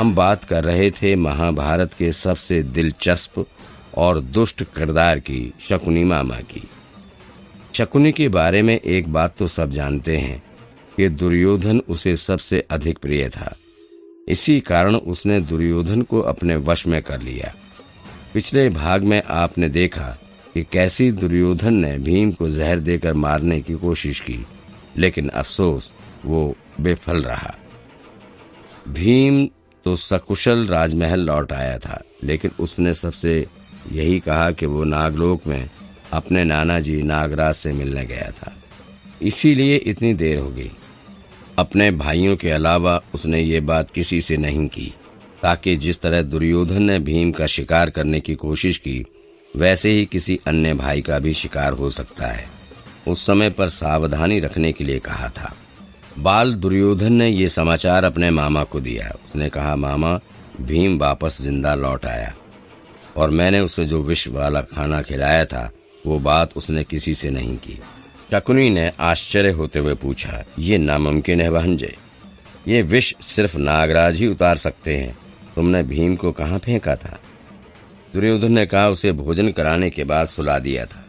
हम बात कर रहे थे महाभारत के सबसे दिलचस्प और दुष्ट किरदार की, शकुनी मामा की। शकुनी के बारे में एक बात तो सब जानते हैं कि दुर्योधन उसे सबसे अधिक प्रिय था। इसी कारण उसने दुर्योधन को अपने वश में कर लिया। पिछले भाग में आपने देखा कि कैसी दुर्योधन ने भीम को जहर देकर मारने की कोशिश की, लेकिन अफसोस वो बेफल रहा। भीम तो सकुशल राजमहल लौट आया था, लेकिन उसने सबसे यही कहा कि वो नागलोक में अपने नाना जी नागराज से मिलने गया था, इसीलिए इतनी देर हो गई। अपने भाइयों के अलावा उसने ये बात किसी से नहीं की, ताकि जिस तरह दुर्योधन ने भीम का शिकार करने की कोशिश की, वैसे ही किसी अन्य भाई का भी शिकार हो सकता है। उस समय पर सावधानी रखने के लिए कहा था। बाल दुर्योधन ने ये समाचार अपने मामा को दिया। उसने कहा, मामा, भीम वापस जिंदा लौट आया और मैंने उसे जो विष वाला खाना खिलाया था वो बात उसने किसी से नहीं की। शकुनी ने आश्चर्य होते हुए पूछा, ये नामुमकिन है भांजे, ये विष सिर्फ नागराज ही उतार सकते हैं। तुमने भीम को कहाँ फेंका था? दुर्योधन ने कहा, उसे भोजन कराने के बाद सुला दिया था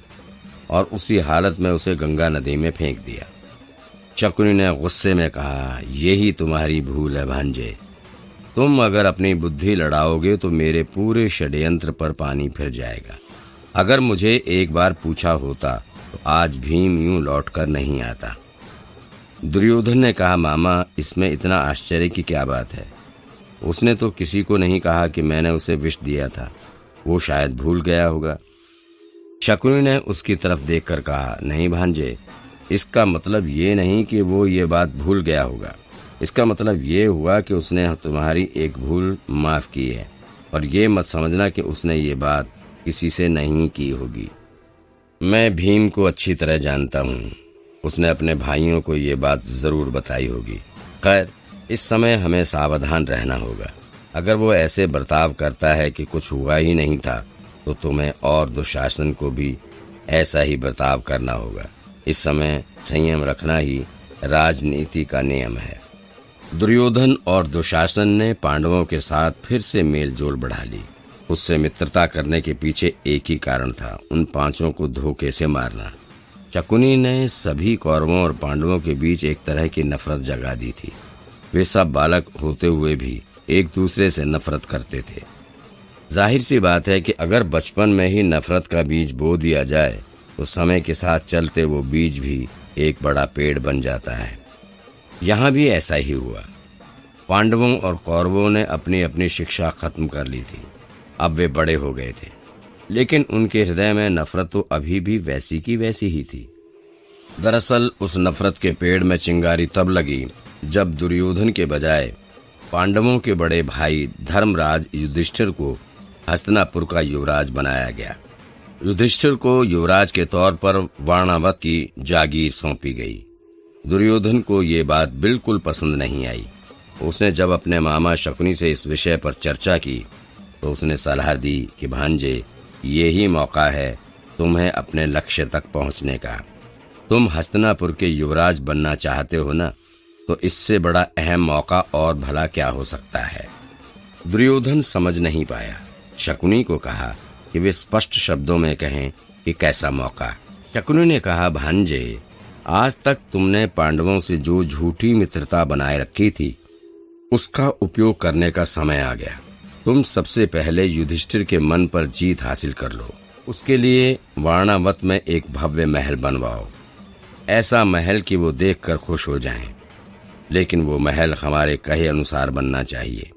और उसी हालत में उसे गंगा नदी में फेंक दिया। शकुनी ने गुस्से में कहा, यही तुम्हारी भूल है भांजे। तुम अगर अपनी बुद्धि लड़ाओगे तो मेरे पूरे षड्यंत्र पर पानी फिर जाएगा। अगर मुझे एक बार पूछा होता तो आज भीम यूं लौटकर नहीं आता। दुर्योधन ने कहा, मामा, इसमें इतना आश्चर्य की क्या बात है? उसने तो किसी को नहीं कहा कि मैंने उसे विष दिया था, वो शायद भूल गया होगा। शकुनी ने उसकी तरफ देखकर कहा, नहीं भांजे, इसका मतलब ये नहीं कि वो ये बात भूल गया होगा। इसका मतलब ये हुआ कि उसने तुम्हारी एक भूल माफ की है, और ये मत समझना कि उसने ये बात किसी से नहीं की होगी। मैं भीम को अच्छी तरह जानता हूँ, उसने अपने भाइयों को ये बात जरूर बताई होगी। खैर, इस समय हमें सावधान रहना होगा। अगर वो ऐसे बर्ताव करता है कि कुछ हुआ ही नहीं था, तो तुम्हें और दुशासन को भी ऐसा ही बर्ताव करना होगा। इस समय संयम रखना ही राजनीति का नियम है। दुर्योधन और दुशासन ने पांडवों के साथ फिर से मेल जोल बढ़ा ली। उससे मित्रता करने के पीछे एक ही कारण था, उन पांचों को धोखे से मारना। शकुनी ने सभी कौरवों और पांडवों के बीच एक तरह की नफरत जगा दी थी। वे सब बालक होते हुए भी एक दूसरे से नफरत करते थे। जाहिर सी बात है कि अगर बचपन में ही नफरत का बीज बो दिया जाए तो समय के साथ चलते वो बीज भी एक बड़ा पेड़ बन जाता है। यहाँ भी ऐसा ही हुआ। पांडवों और कौरवों ने अपनी अपनी शिक्षा खत्म कर ली थी। अब वे बड़े हो गए थे, लेकिन उनके हृदय में नफरत तो अभी भी वैसी की वैसी ही थी। दरअसल उस नफरत के पेड़ में चिंगारी तब लगी जब दुर्योधन के बजाय पांडवों के बड़े भाई धर्मराज युधिष्ठिर को हस्तिनापुर का युवराज बनाया गया। युधिष्ठिर को युवराज के तौर पर वारणावत की जागीर सौंपी गई। दुर्योधन को ये बात बिल्कुल पसंद नहीं आई। उसने जब अपने मामा शकुनी से इस विषय पर चर्चा की तो उसने सलाह दी कि भांजे, ये ही मौका है तुम्हें अपने लक्ष्य तक पहुंचने का। तुम हस्तिनापुर के युवराज बनना चाहते हो ना, तो इससे बड़ा अहम मौका और भला क्या हो सकता है। दुर्योधन समझ नहीं पाया। शकुनी को कहा कि वे स्पष्ट शब्दों में कहें कि कैसा मौका। शकुनी ने कहा, भांजे, आज तक तुमने पांडवों से जो झूठी मित्रता बनाए रखी थी, उसका उपयोग करने का समय आ गया। तुम सबसे पहले युधिष्ठिर के मन पर जीत हासिल कर लो। उसके लिए वारणावत में एक भव्य महल बनवाओ, ऐसा महल कि वो देखकर खुश हो जाएं। लेकिन वो महल हमारे कहे अनुसार बनना चाहिए।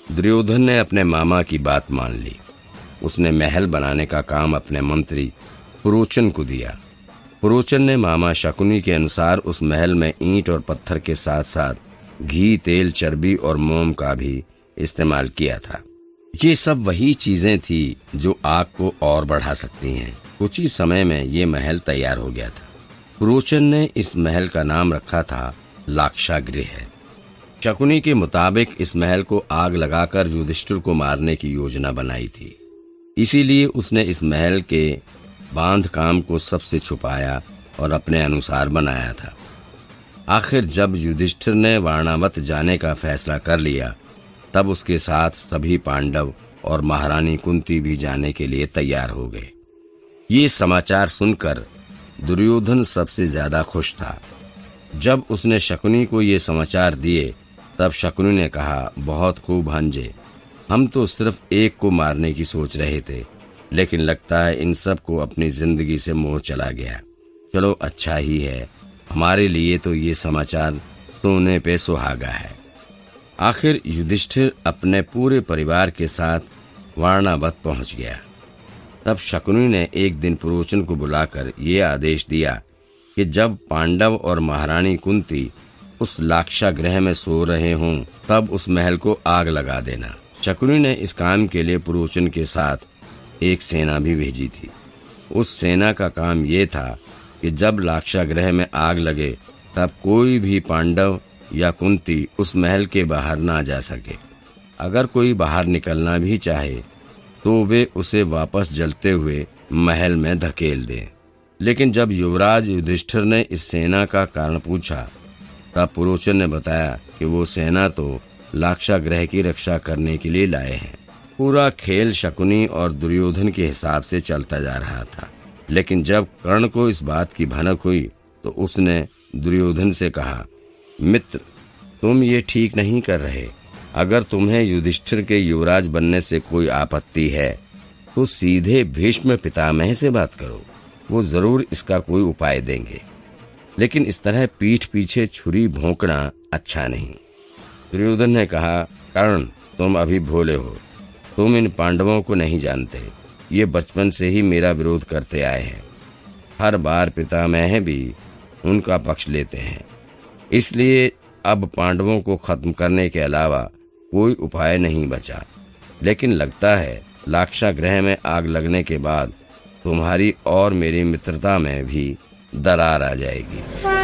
दुर्योधन ने अपने मामा की बात मान ली। उसने महल बनाने का काम अपने मंत्री पुरोचन को दिया। पुरोचन ने मामा शकुनी के अनुसार उस महल में ईंट और पत्थर के साथ साथ घी, तेल, चर्बी और मोम का भी इस्तेमाल किया था। ये सब वही चीजें थी जो आग को और बढ़ा सकती हैं। कुछ ही समय में ये महल तैयार हो गया था। पुरोचन ने इस महल का नाम रखा था लाक्षागृह। शकुनी के मुताबिक इस महल को आग लगाकर युधिष्ठिर को मारने की योजना बनाई थी। इसीलिए उसने इस महल के बांध काम को सबसे छुपाया और अपने अनुसार बनाया था। आखिर जब युधिष्ठिर ने वारणावत जाने का फैसला कर लिया तब उसके साथ सभी पांडव और महारानी कुंती भी जाने के लिए तैयार हो गए। ये समाचार सुनकर दुर्योधन सबसे ज्यादा खुश था। जब उसने शकुनी को ये समाचार दिए तब शकुनी ने कहा, बहुत खूब भांजे, हम तो सिर्फ एक को मारने की सोच रहे थे, लेकिन लगता है इन सब को अपनी जिंदगी से मोह चला गया। चलो अच्छा ही है, हमारे लिए तो ये समाचार सोने पे सुहागा है। आखिर युधिष्ठिर अपने पूरे परिवार के साथ वारणावत पहुंच गया। तब शकुनी ने एक दिन पुरोचन को बुलाकर ये आदेश दिया कि जब पांडव और महारानी कुंती उस लाक्षागृह में सो रहे हों तब उस महल को आग लगा देना। शकुनी ने इस काम के लिए पुरोचन के साथ एक सेना भी भेजी थी। उस सेना का काम ये था कि जब लाक्षागृह में आग लगे तब कोई भी पांडव या कुंती उस महल के बाहर ना जा सके। अगर कोई बाहर निकलना भी चाहे तो वे उसे वापस जलते हुए महल में धकेल दें। लेकिन जब युवराज युधिष्ठिर ने इस सेना का कारण पूछा तब पुरोचन ने बताया कि वो सेना तो लाक्षागृह की रक्षा करने के लिए लाए हैं। पूरा खेल शकुनी और दुर्योधन के हिसाब से चलता जा रहा था। लेकिन जब कर्ण को इस बात की भनक हुई तो उसने दुर्योधन से कहा, मित्र, तुम ये ठीक नहीं कर रहे। अगर तुम्हें युधिष्ठिर के युवराज बनने से कोई आपत्ति है तो सीधे भीष्म पितामह से बात करो, वो जरूर इसका कोई उपाय देंगे। लेकिन इस तरह पीठ पीछे छुरी भोंकना अच्छा नहीं। दुर्योधन ने कहा, कर्ण, तुम अभी भोले हो, तुम इन पांडवों को नहीं जानते। ये बचपन से ही मेरा विरोध करते आए हैं। हर बार पितामह भी उनका पक्ष लेते हैं। इसलिए अब पांडवों को खत्म करने के अलावा कोई उपाय नहीं बचा। लेकिन लगता है लाक्षागृह में आग लगने के बाद तुम्हारी और मेरी मित्रता में भी दरार आ जाएगी।